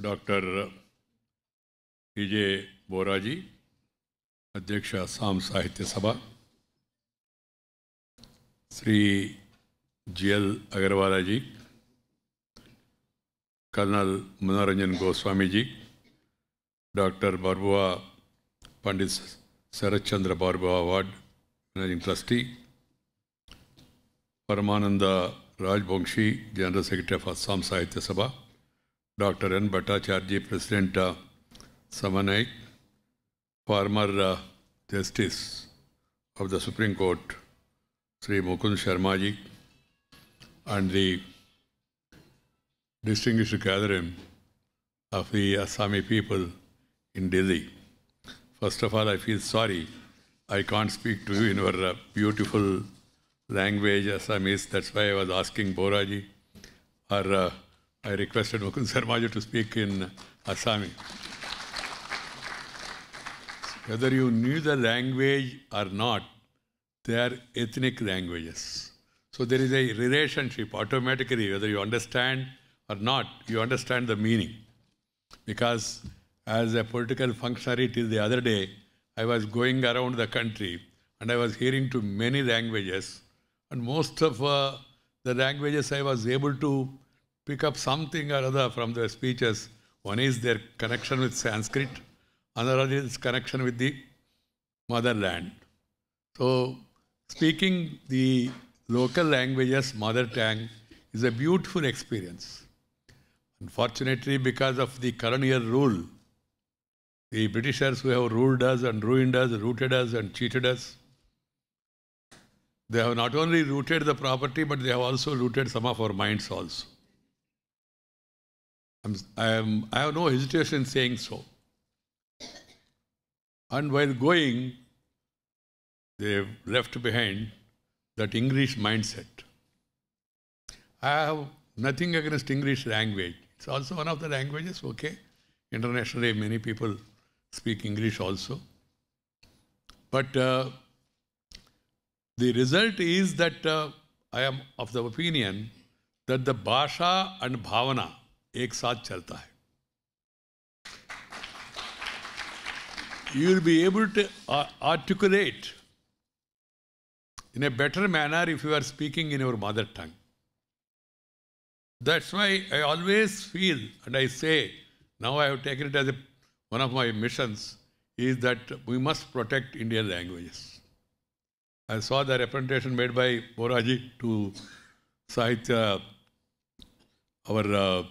Dr. P.J. Boraji, Adhyaksha Assam Sahitya Sabha, Sri G.L. Agarwala ji, Colonel Manoranjan Goswami ji, Dr. Barbua Pandit Sarat Chandra Barbua Award, Managing Trustee, Paramananda Rajbongshi, General Secretary of Assam Sahitya Sabha, Dr. N. Bhattacharya, President Samanai, former Justice of the Supreme Court, Sri Mukund Sharma ji, and the distinguished gathering of the Assami people in Delhi. First of all, I feel sorry I can't speak to you in your beautiful language, Assamese. That's why I was asking Boraji, or I requested Mukund Sharma ji to speak in Assami. Whether you knew the language or not, they are ethnic languages. So there is a relationship automatically, whether you understand or not, you understand the meaning. Because as a political functionary till the other day, I was going around the country and I was hearing to many languages, and most of the languages I was able to pick up something or other from their speeches. One is their connection with Sanskrit, another is connection with the motherland. So speaking the local languages, mother tongue, is a beautiful experience. Unfortunately, because of the colonial rule, the Britishers who have ruled us and ruined us, rooted us and cheated us, they have not only rooted the property, but they have also rooted some of our minds also. I have no hesitation in saying so. And while going, they have left behind that English mindset. I have nothing against English language. It's also one of the languages, okay. Internationally, many people speak English also. But the result is that I am of the opinion that the Bhasha and Bhavana एक साथ चलता है. You will be able to articulate in a better manner if you are speaking in your mother tongue. That's why I always feel, and I say, now I have taken it as one of my missions, is that we must protect Indian languages. I saw the representation made by Boraji to Sahitya, our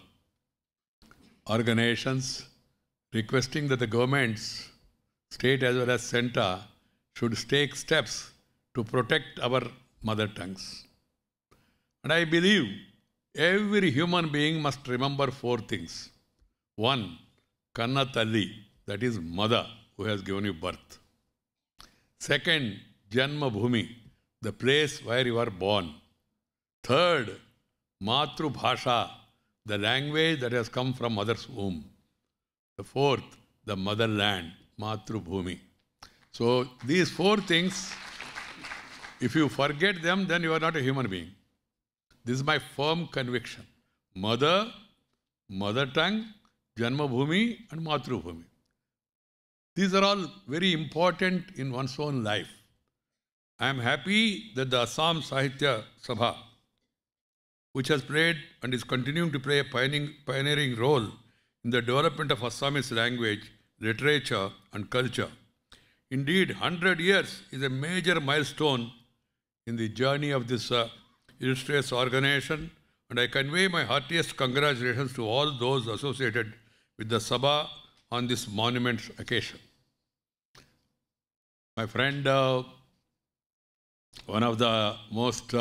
organizations, requesting that the governments, state as well as center, should take steps to protect our mother tongues. And I believe every human being must remember 4 things. 1, Kanna Talli, that is mother who has given you birth. 2nd, Janma Bhumi, the place where you are born. 3rd, Matru Bhasha, the language that has come from mother's womb. The 4th, the motherland, Matru Bhumi. So these 4 things, if you forget them, then you are not a human being. This is my firm conviction. Mother, mother tongue, Janma Bhumi and Matru Bhumi. These are all very important in one's own life. I am happy that the Assam Sahitya Sabha, which has played and is continuing to play a pioneering role in the development of Assamese language, literature and culture. Indeed, 100 years is a major milestone in the journey of this illustrious organization, and I convey my heartiest congratulations to all those associated with the Sabha on this monumentous occasion. My friend, one of the most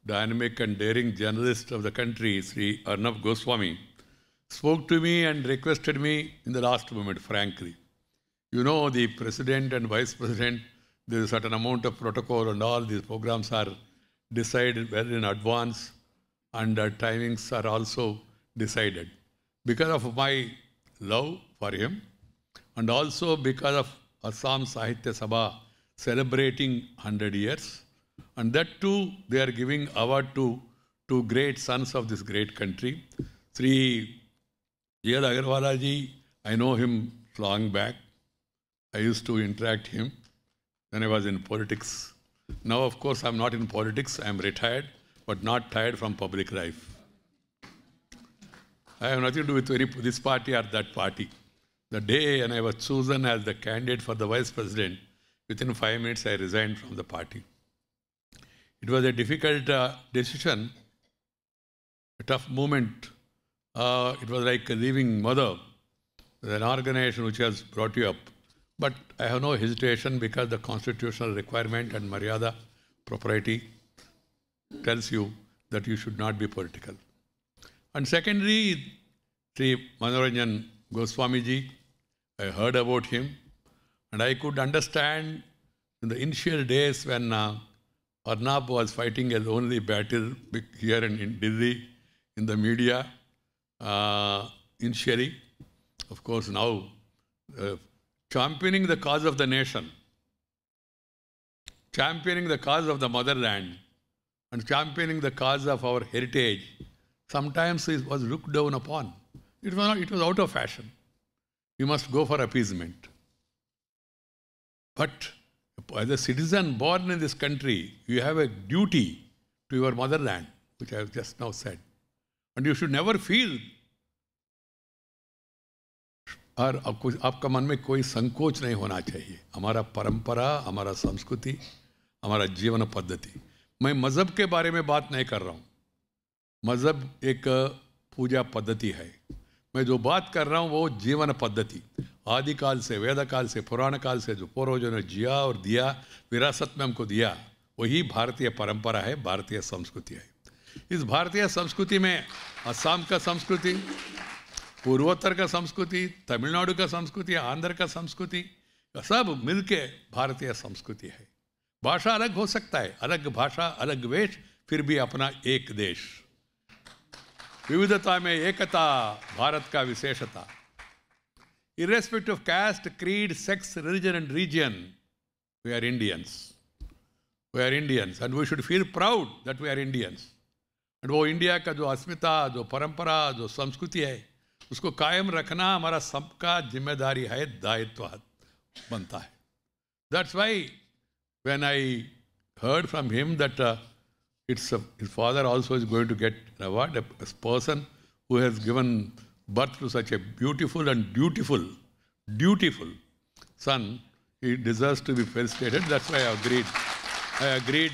dynamic and daring journalist of the country, Sri Arnab Goswami, spoke to me and requested me in the last moment, frankly. You know, the president and vice president, there is a certain amount of protocol and all these programs are decided well in advance, and timings are also decided. Because of my love for him, and also because of Assam Sahitya Sabha celebrating 100 years, and that too, they are giving award to 2 great sons of this great country, Sri G.L. Agarwala ji, I know him long back. I used to interact him when I was in politics. Now, of course, I'm not in politics. I'm retired, but not tired from public life. I have nothing to do with this party or that party. The day when I was chosen as the candidate for the vice president, within 5 minutes I resigned from the party. It was a difficult decision, a tough moment. It was like leaving mother, an organization which has brought you up. But I have no hesitation because the constitutional requirement and Maryada propriety tells you that you should not be political. And secondly, Sri Manoranjan Goswami ji, I heard about him and I could understand in the initial days when Arnab was fighting a lonely battle here in Delhi, in the media, initially. Of course, now championing the cause of the nation, championing the cause of the motherland, and championing the cause of our heritage, sometimes it was looked down upon. It was out of fashion. You must go for appeasement. But as a citizen born in this country, you have a duty to your motherland, which I have just now said. And you should never feel और आपका मन में कोई संकोच नहीं होना चाहिए. हमारा परंपरा, हमारा संस्कृति, हमारा जीवन पद्धति. मैं मज़हब के बारे में बात नहीं कर रहा हूँ. मज़हब एक पूजा पद्धति है. मैं जो बात कर रहा हूँ वो जीवन पद्धति. आदिकाल से, वेदकाल से, पुराण काल से जो पूर्वजों ने जिया और दिया, विरासत में हमको दिया, वही भारतीय परंपरा है, भारतीय संस्कृति है. इस भारतीय संस्कृति में असम का संस्कृति, पूर्वोत्तर का संस्कृति, तमिलनाडु का संस्कृति, आंध्र का संस्कृति, सब मिलके भारतीय संस्कृति है. भाषा अलग हो सकता है, अलग भाषा, अलग वेश, फिर भी अपना एक देश. विविधता में एकता, भारत का विशेषता. Irrespective of caste, creed, sex, religion and region, we are Indians. We are Indians and we should feel proud that we are Indians. And वो इंडिया का जो अस्मिता, जो परंपरा, जो संस्कृति है, उसको कायम रखना हमारा सबका जिम्मेदारी है, दायित्व बनता है. That's why when I heard from him that his father also is going to get an award, a person who has given birth to such a beautiful and dutiful son, he deserves to be felicitated. That's why I agreed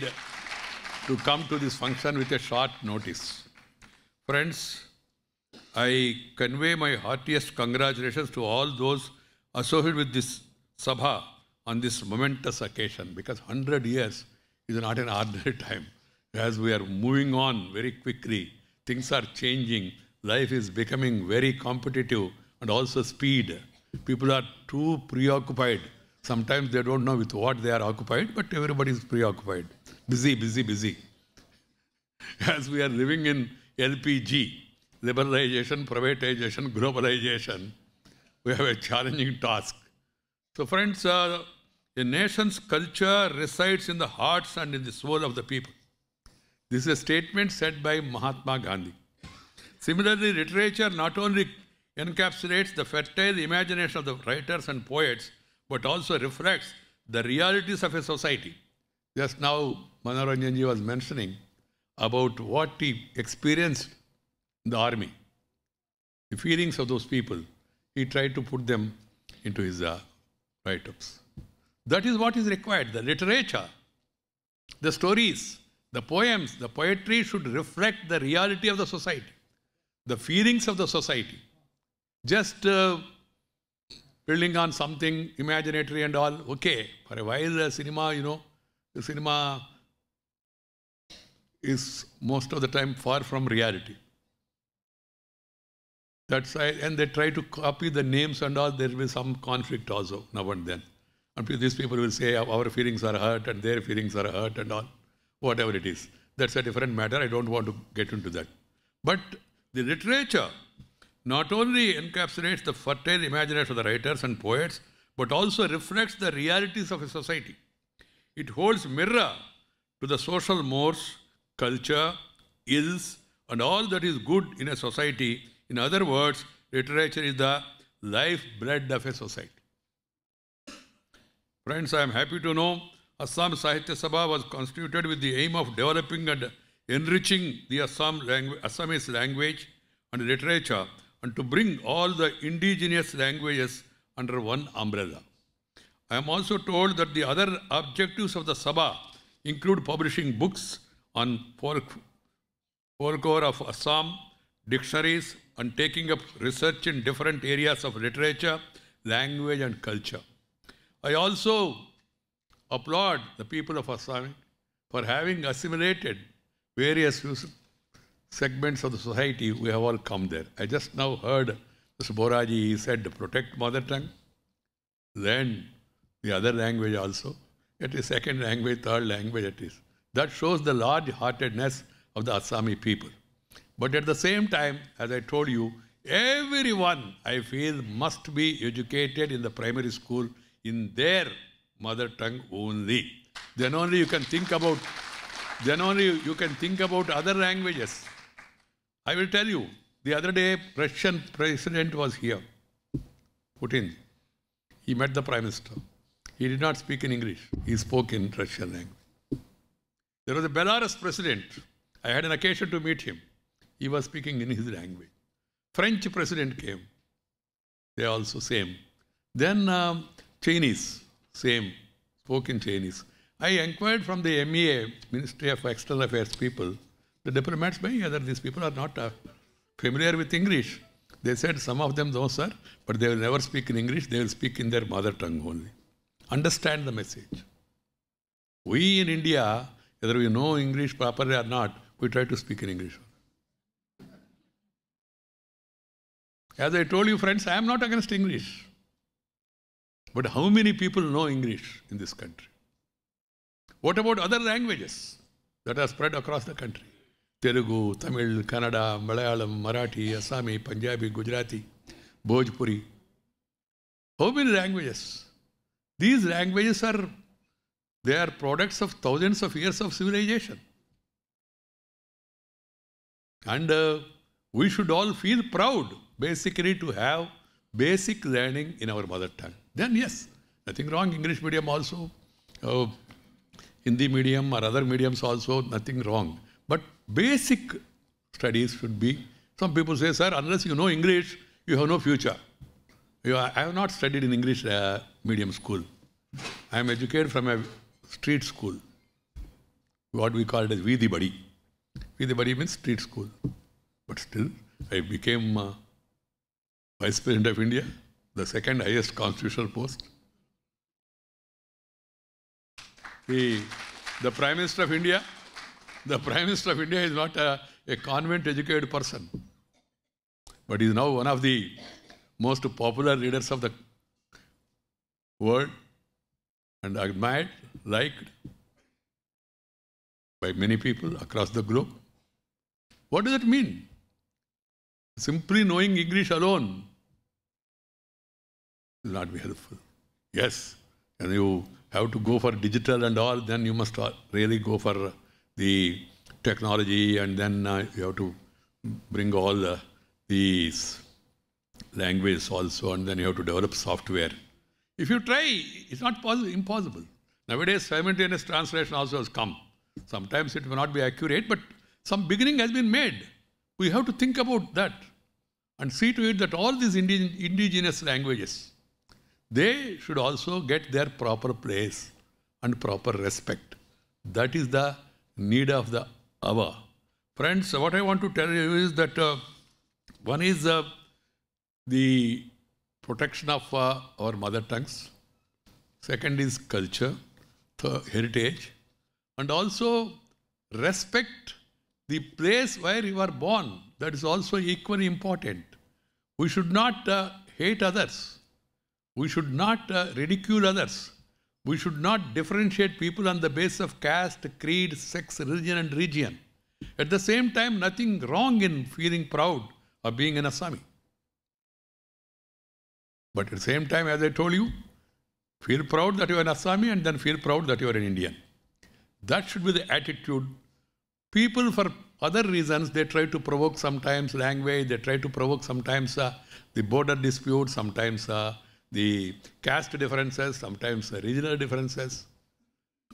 to come to this function with a short notice. Friends, I convey my heartiest congratulations to all those associated with this Sabha on this momentous occasion, because 100 years is not an ordinary time. As we are moving on very quickly, things are changing, life is becoming very competitive and also speed. People are too preoccupied. Sometimes they don't know with what they are occupied, but everybody is preoccupied. Busy, busy, busy. As we are living in LPG, liberalization, privatization, globalization, we have a challenging task. So friends, a nation's culture resides in the hearts and in the soul of the people. This is a statement said by Mahatma Gandhi. Similarly, literature not only encapsulates the fertile imagination of the writers and poets, but also reflects the realities of a society. Just now, Manoranjan ji was mentioning about what he experienced in the army. The feelings of those people, he tried to put them into his write-ups. That is what is required. The literature, the stories, the poems, the poetry should reflect the reality of the society, the feelings of the society. Just building on something imaginatory and all, okay. For a while, the cinema is most of the time far from reality. That's why, and they try to copy the names and all. There will be some conflict also now and then. And these people will say our feelings are hurt and their feelings are hurt and all. Whatever it is. That's a different matter. I don't want to get into that. But the literature not only encapsulates the fertile imagination of the writers and poets, but also reflects the realities of a society. It holds mirror to the social mores, culture, ills, and all that is good in a society. In other words, literature is the lifeblood of a society. Friends, I am happy to know Assam Sahitya Sabha was constituted with the aim of developing and enriching the Assamese language and literature, and to bring all the indigenous languages under one umbrella. I am also told that the other objectives of the Sabha include publishing books on folklore of Assam, dictionaries, and taking up research in different areas of literature, language, and culture. I also applaud the people of Assam for having assimilated various segments of the society. We have all come there. I just now heard Mr. Boraji, he said, protect mother tongue, learn the other language also. It is second language, third language it is. That shows the large-heartedness of the Assami people. But at the same time, as I told you, everyone, I feel, must be educated in the primary school in their mother tongue only. Then only you can think about other languages. I will tell you, the other day, Russian president was here, Putin. He met the Prime Minister. He did not speak in English. He spoke in Russian language. There was a Belarus president. I had an occasion to meet him. He was speaking in his language. French president came. They also same. Then Chinese, same, spoke in Chinese. I inquired from the MEA, Ministry of External Affairs people, the diplomats, whether these people are not familiar with English. They said some of them, no sir, but they will never speak in English, they will speak in their mother tongue only. Understand the message. We in India, whether we know English properly or not, we try to speak in English. As I told you friends, I am not against English. But how many people know English in this country? What about other languages that are spread across the country? Telugu, Tamil, Kannada, Malayalam, Marathi, Assami, Punjabi, Gujarati, Bhojpuri. How many languages? These languages are products of thousands of years of civilization. And we should all feel proud, basically, to have basic learning in our mother tongue. Then yes, nothing wrong. English medium also, Hindi medium or other mediums also, nothing wrong. But basic studies should be, some people say, sir, unless you know English, you have no future. I have not studied in English medium school. I am educated from a street school, what we call it as Veedi Badi. Veedi Badi means street school. But still, I became Vice President of India, the second highest constitutional post. The Prime Minister of India, is not a convent-educated person, but he is now one of the most popular leaders of the world and admired, liked by many people across the globe. What does it mean? Simply knowing English alone will not be helpful. Yes, and you have to go for digital and all, then you must really go for the technology, and then you have to bring all these languages also, and then you have to develop software. If you try, it's not impossible. Nowadays, simultaneous translation also has come. Sometimes it may not be accurate, but some beginning has been made. We have to think about that and see to it that all these indigenous languages, they should also get their proper place and proper respect. That is the need of the hour. Friends, what I want to tell you is that one is the protection of our mother tongues. Second is culture, heritage, and also respect the place where you are born. That is also equally important. We should not hate others. We should not ridicule others. We should not differentiate people on the basis of caste, creed, sex, religion and region. At the same time, nothing wrong in feeling proud of being an Assami. But at the same time, as I told you, feel proud that you are an Assami and then feel proud that you are an Indian. That should be the attitude. People for other reasons, they try to provoke sometimes language, they try to provoke sometimes the border dispute, sometimes the caste differences, sometimes regional differences.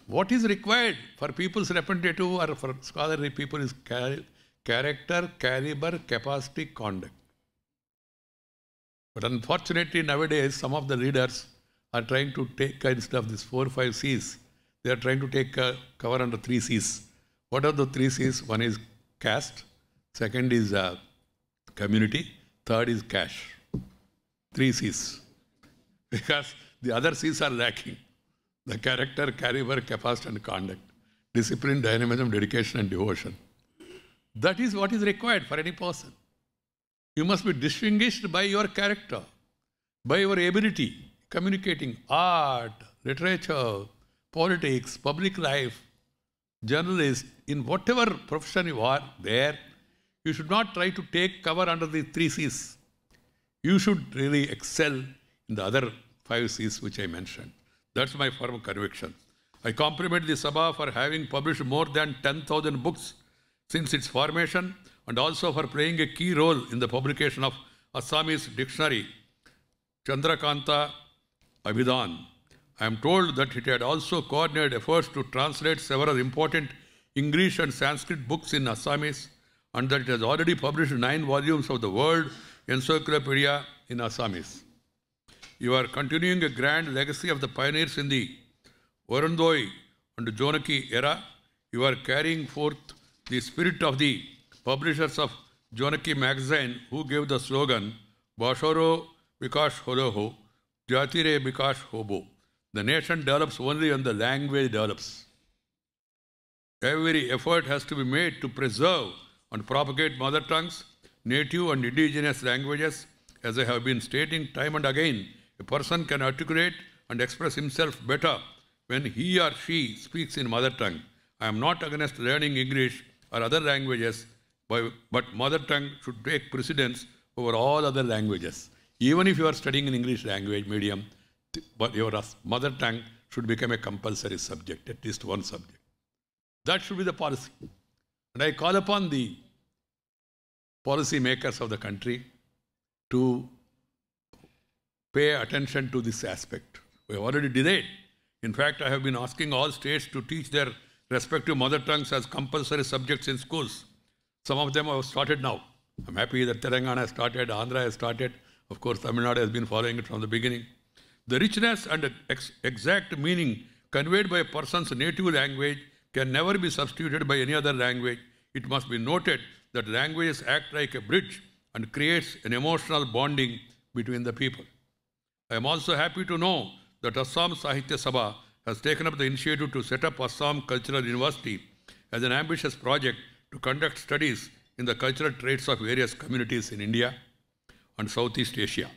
What is required for people's representative or for scholarly people is character, caliber, capacity, conduct. But unfortunately nowadays some of the leaders are trying to take, instead of these 4 or 5 C's, they are trying to take cover under 3 C's. What are the 3 C's? One is caste, second is community, third is cash. 3 C's. Because the other C's are lacking. The character, caliber, capacity and conduct. Discipline, dynamism, dedication and devotion. That is what is required for any person. You must be distinguished by your character, by your ability, communicating, art, literature, politics, public life, journalist, in whatever profession you are there, you should not try to take cover under the 3 C's. You should really excel in the other 5 C's which I mentioned. That's my firm conviction. I compliment the Sabha for having published more than 10,000 books since its formation and also for playing a key role in the publication of Assamese dictionary, Chandrakanta Abhidhan. I am told that it had also coordinated efforts to translate several important English and Sanskrit books in Assamese and that it has already published 9 volumes of the World Encyclopedia in Assamese. You are continuing a grand legacy of the pioneers in the Warandoi and Jonaki era. You are carrying forth the spirit of the publishers of Jonaki magazine who gave the slogan, Bashoro Bikash Holoho, Jatire Bikash Hobo. The nation develops only when the language develops. Every effort has to be made to preserve and propagate mother tongues, native and indigenous languages. As I have been stating time and again, a person can articulate and express himself better when he or she speaks in mother tongue. I am not against learning English or other languages, but mother tongue should take precedence over all other languages. Even if you are studying in English language medium, but your mother tongue should become a compulsory subject, at least one subject. That should be the policy. And I call upon the policy makers of the country to pay attention to this aspect. We have already delayed. In fact, I have been asking all states to teach their respective mother tongues as compulsory subjects in schools. Some of them have started now. I'm happy that Telangana has started, Andhra has started. Of course, Tamil Nadu has been following it from the beginning. The richness and exact meaning conveyed by a person's native language can never be substituted by any other language. It must be noted that languages act like a bridge and creates an emotional bonding between the people. I am also happy to know that Assam Sahitya Sabha has taken up the initiative to set up Assam Cultural University as an ambitious project to conduct studies in the cultural traits of various communities in India and Southeast Asia.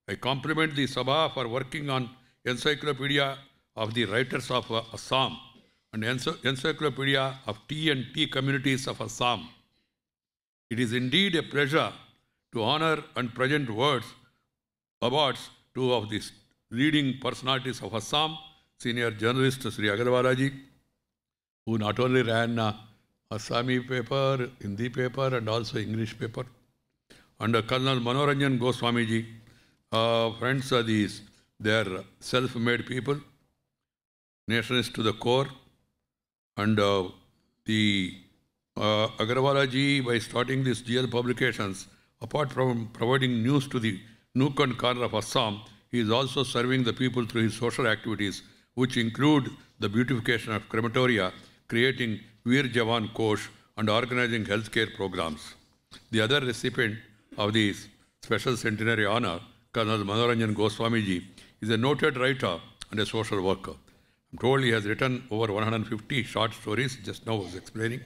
I compliment the Sabha for working on Encyclopedia of the Writers of Assam and Encyclopedia of Tea and Tea Communities of Assam. It is indeed a pleasure to honor and present awards two of the leading personalities of Assam, senior journalist Sri Agarwalaji, who not only ran Assami paper, Hindi paper and also English paper, and Colonel Manoranjan Goswamiji. Friends are these, they are self-made people, nationalists to the core, and the Agarwalaji, by starting these GL publications, apart from providing news to the nook and corner of Assam, he is also serving the people through his social activities, which include the beautification of crematoria, creating Veer Jawan Kosh, and organizing healthcare programs. The other recipient of the special centenary honor, Colonel Manoranjan Goswamiji, is a noted writer and a social worker. I'm told he has written over 150 short stories, just now I was explaining.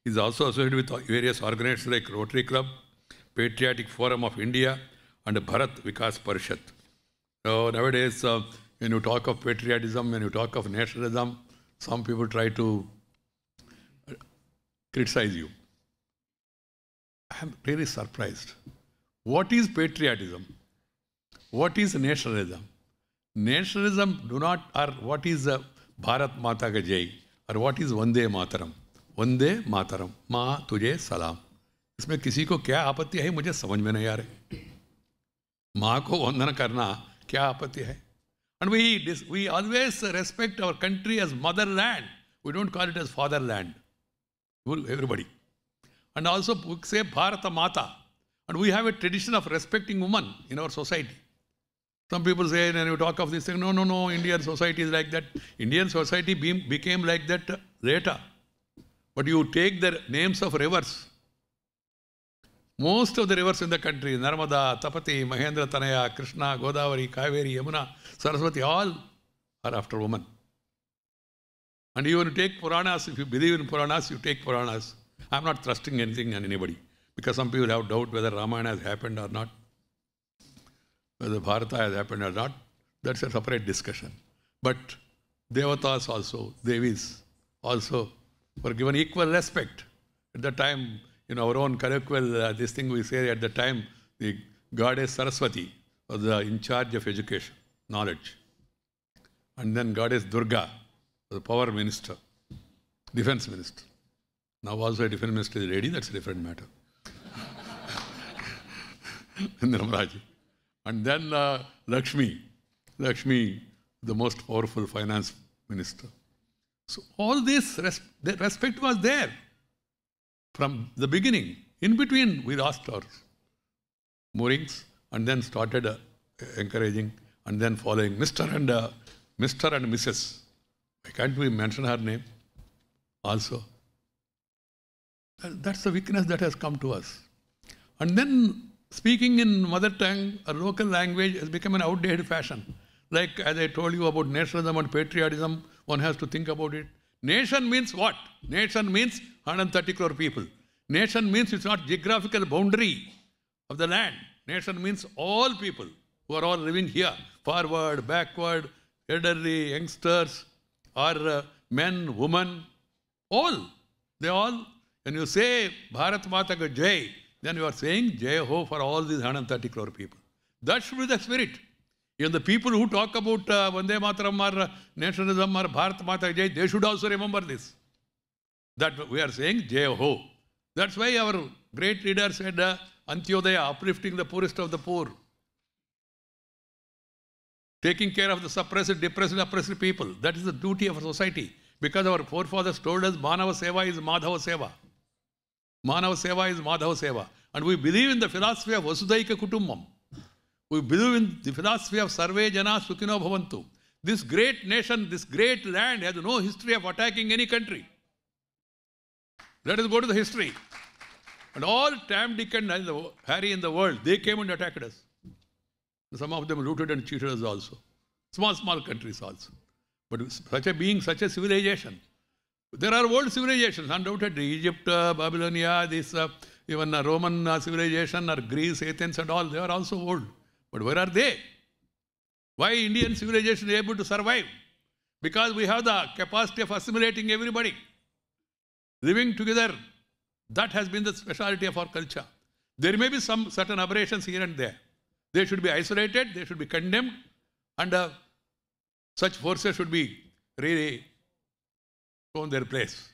He is also associated with various organizations like Rotary Club, Patriotic Forum of India, and Bharat Vikas Parishad. So nowadays, when you talk of patriotism, when you talk of nationalism, some people try to criticize you. I am really surprised. What is patriotism? What is nationalism? Nationalism do not, or what is Bharat Mata Ka Jai, or what is Vande Mataram? Vande Mataram, माँ तुझे सलाम। इसमें किसी को क्या आपत्ति है मुझे समझ में नहीं आ रही। माँ को वंदन करना क्या आपत्ति है? And we always respect our country as motherland. We don't call it as fatherland. Everybody. And also we say Bharata Mata. And we have a tradition of respecting women in our society. Some people say, when you talk of this thing, no, Indian society is like that. Indian society became like that later. But you take the names of rivers. Most of the rivers in the country, Narmada, Tapati, Mahendra Tanaya, Krishna, Godavari, Kaveri, Yamuna, Saraswati, all are after women. And even you take Puranas, if you believe in Puranas, you take Puranas. I am not thrusting anything on anybody, because some people have doubt whether Ramayana has happened or not, whether Bharata has happened or not. That's a separate discussion. But Devatas also, Devis also were given equal respect. At the time, in our own colloquial, this thing we say at the time, the goddess Saraswati was in charge of education, knowledge. And then goddess Durga was the power minister, defense minister. Now also a defense minister is ready, that's a different matter. And then Lakshmi, the most powerful finance minister. So all this respect was there from the beginning. In between, we lost our moorings and then started encouraging and then following Mr. and Mrs. Why can't we mention her name also? That's the weakness that has come to us. And then speaking in mother tongue or local language has become an outdated fashion. Like as I told you about nationalism and patriotism, one has to think about it. Nation means what? Nation means 130 crore people. Nation means it's not geographical boundary of the land. Nation means all people who are all living here. Forward, backward, elderly, youngsters, or men, women, all. They all, when you say Bharat Mata Ka Jai, then you are saying Jai Ho for all these 130 crore people. That should be the spirit. Even the people who talk about Vande Mataram or nationalism or Bharat Mata Ka Jai, they should also remember this. That we are saying Jai Ho. That's why our great leader said Antyodaya, uplifting the poorest of the poor. Taking care of the suppressed, depressed, oppressed people. That is the duty of a society. Because our forefathers told us Manava Seva is Madhava Seva. Manava Seva is Madhava Seva. And we believe in the philosophy of Vasudaika Kutumbam. We believe in the philosophy of Sarve Jana Sukhino Bhavantu. This great nation, this great land has no history of attacking any country. Let us go to the history. And all Tam, Dick and Harry in the world, they came and attacked us. Some of them looted and cheated us also. Small countries also. But such a civilization. There are world civilizations, undoubtedly. Egypt, Babylonia, this even Roman civilization or Greece, Athens and all, they are also old. But where are they? Why Indian civilization is able to survive? Because we have the capacity of assimilating everybody. Living together, that has been the speciality of our culture. There may be some certain aberrations here and there. They should be isolated, they should be condemned, and such forces should be really shown their place.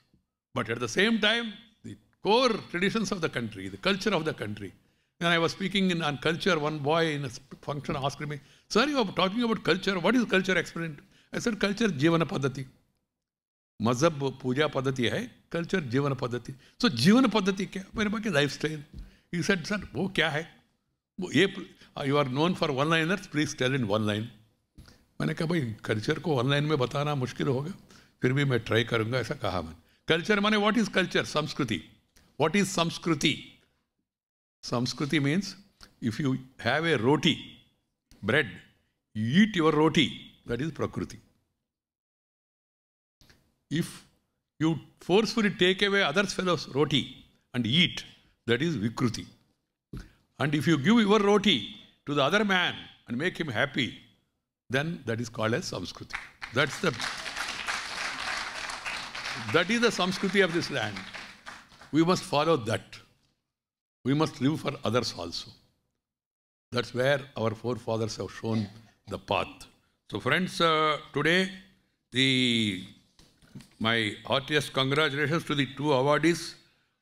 But at the same time, the core traditions of the country, the culture of the country. When I was speaking on culture, one boy in a function asked me, "Sir, you are talking about culture. What is culture explained?" I said, "Culture, Jivana Paddhati. Mazhab, Puja Paddhati hai, culture, Jivana Paddhati." So, Jivana Paddhati kya? Mere paas lifestyle. He said, "Sir, wo kya hai? You are known for one-liners, please tell in one line." मैंने कहा भाई culture को online में बताना मुश्किल होगा, फिर भी मैं ट्राई करूंगा, ऐसा कहा मैंने. कल्चर माने व्हाट इज कल्चर? संस्कृति. व्हाट इज संस्कृति? संस्कृति means if you have a roti, bread, you eat your roti, that is prakriti. If you forcefully take away others fellow's roti and eat, that is vikruti. And if you give your roti to the other man and make him happy, then that is called as samskriti. That is the samskriti of this land. We must follow that. We must live for others also. That's where our forefathers have shown the path. So friends, today the my heartiest congratulations to the two awardees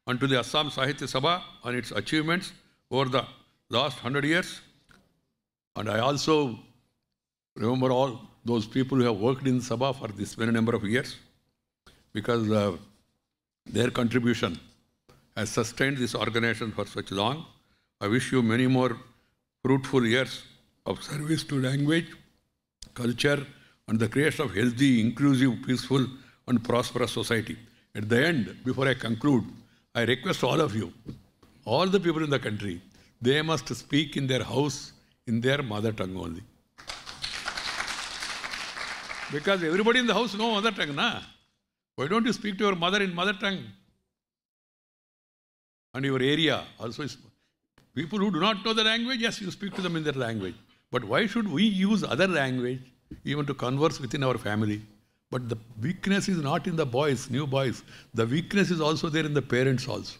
and to the Assam Sahitya Sabha on its achievements over the last 100 years. And I also remember all those people who have worked in Sabha for this many number of years, because their contribution has sustained this organization for such long. I wish you many more fruitful years of service to language, culture, and the creation of healthy, inclusive, peaceful, and prosperous society. At the end, before I conclude, I request all of you, all the people in the country, they must speak in their house in their mother tongue only. Because everybody in the house knows mother tongue, na? Why don't you speak to your mother in mother tongue? And your area also is. People who do not know the language, yes, you speak to them in their language. But why should we use other language even to converse within our family? But the weakness is not in the boys, new boys. The weakness is also there in the parents also.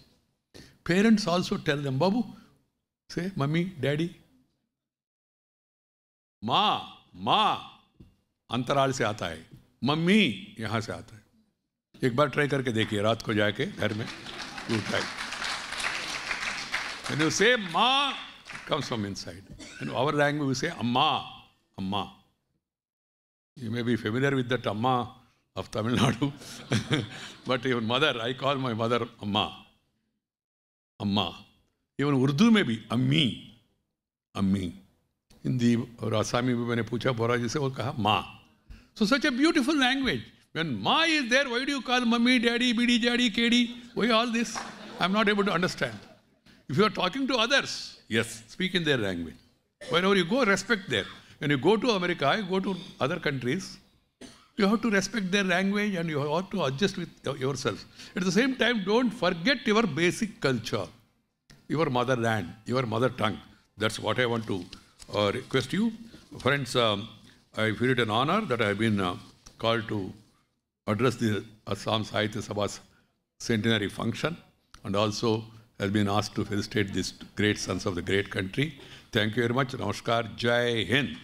Parents also tell them, Babu, say, Mummy, Daddy. माँ माँ अंतराल से आता है, mummy यहाँ से आता है. एक बार ट्राई करके देखिए रात को जाके घर में. You try. When you say ma, it comes from inside. In our language we say amma, amma. You may be familiar with that amma of Tamil Nadu. But even mother, I call my mother amma. Amma. Even Urdu may be ammi, ammi. Hindi और आसामी में मैंने पूछा बोरा जी से, वो कहा माँ. So such a beautiful language. When ma is there, why do you call mummy, daddy, bidi, jadi, kedi? Why all this? I'm not able to understand. If you are talking to others, yes, speak in their language. Whenever you go, respect them. When you go to America, you go to other countries, you have to respect their language and you have to adjust with yourself. At the same time, don't forget your basic culture, your motherland, your mother tongue. That's what I want to request you. Friends, I feel it an honor that I have been called to address the Assam Sahitya Sabha's centenary function, and also has been asked to felicitate these great sons of the great country. Thank you very much. Namaskar. Jai Hind.